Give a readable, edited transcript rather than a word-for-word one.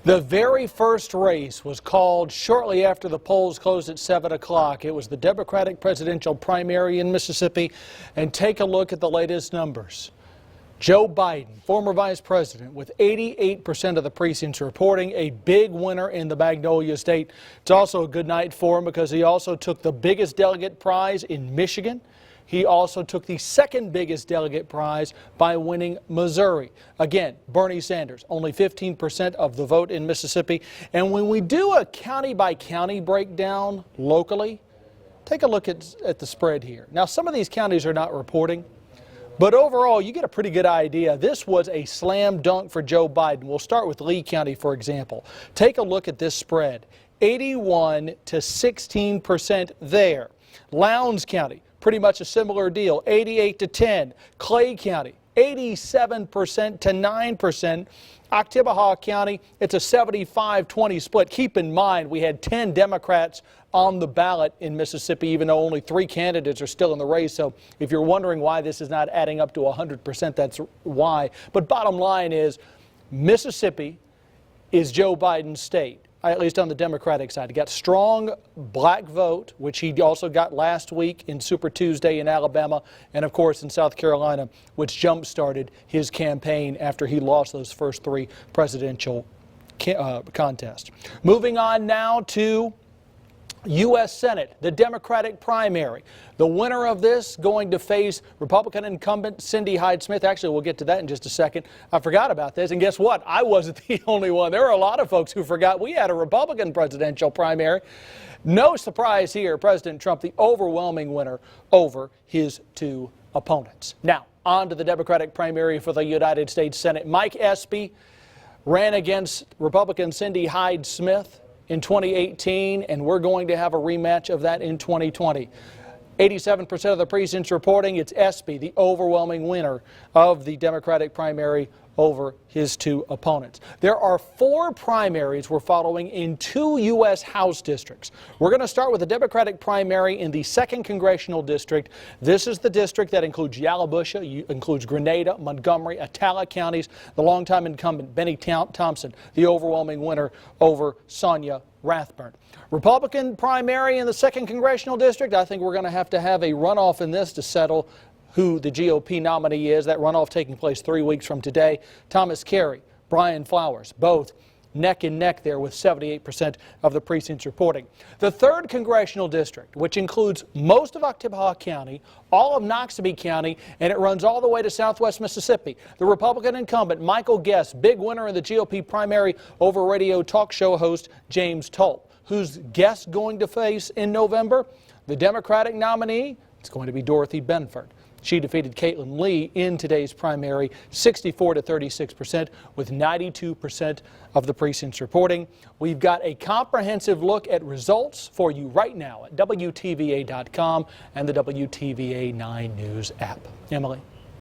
The very first race was called shortly after the polls closed at 7 o'clock. It was the Democratic presidential primary in Mississippi. And take a look at the latest numbers. Joe Biden, former vice president, with 88% of the precincts reporting, a big winner in the Magnolia State. It's also a good night for him because he also took the biggest delegate prize in Michigan. He also took the second biggest delegate prize by winning Missouri. Again, Bernie Sanders, only 15% of the vote in Mississippi. And when we do a county-by-county breakdown locally, take a look at the spread here. Now, some of these counties are not reporting, but overall, you get a pretty good idea. This was a slam dunk for Joe Biden. We'll start with Lee County, for example. Take a look at this spread, 81 to 16% there. Lowndes County, pretty much a similar deal, 88 to 10. Clay County, 87% to 9%. Oktibbeha County, it's a 75-20 split. Keep in mind, we had 10 Democrats on the ballot in Mississippi, even though only 3 candidates are still in the race. So if you're wondering why this is not adding up to 100%, that's why. But bottom line is, Mississippi is Joe Biden's state, at least on the Democratic side. He got strong black vote, which he also got last week in Super Tuesday in Alabama, and of course in South Carolina, which jump-started his campaign after he lost those first 3 presidential contests. Moving on now to U.S. Senate, the Democratic primary. The winner of this going to face Republican incumbent Cindy Hyde-Smith. Actually, we'll get to that in just a second. I forgot about this, and guess what? I wasn't the only one. There are a lot of folks who forgot we had a Republican presidential primary. No surprise here, President Trump, the overwhelming winner over his 2 opponents. Now, on to the Democratic primary for the United States Senate. Mike Espy ran against Republican Cindy Hyde-Smith in 2018, and we're going to have a rematch of that in 2020. 87% of the precincts reporting it's Espy, the overwhelming winner of the Democratic primary over his 2 opponents. There are 4 primaries we're following in 2 U.S. House districts. We're going to start with the Democratic primary in the 2nd Congressional District. This is the district that includes Yalobusha, includes Grenada, Montgomery, Attala counties. The longtime incumbent, Benny Thompson, the overwhelming winner over Sonia Rathburn. Republican primary in the 2nd Congressional District. I think we're going to have a runoff in this to settle who the GOP nominee is. That runoff taking place 3 weeks from today. Thomas Carey, Brian Flowers, both neck and neck there with 78% of the precincts reporting. The 3rd Congressional District, which includes most of Oktibbeha County, all of Noxubee County, and it runs all the way to southwest Mississippi. The Republican incumbent, Michael Guest, big winner in the GOP primary over radio talk show host James Tolt. Who's Guest going to face in November? The Democratic nominee, it's going to be Dorothy Benford. She defeated Caitlin Lee in today's primary, 64 to 36%, with 92% of the precincts reporting. We've got a comprehensive look at results for you right now at WTVA.com and the WTVA 9 News app. Emily.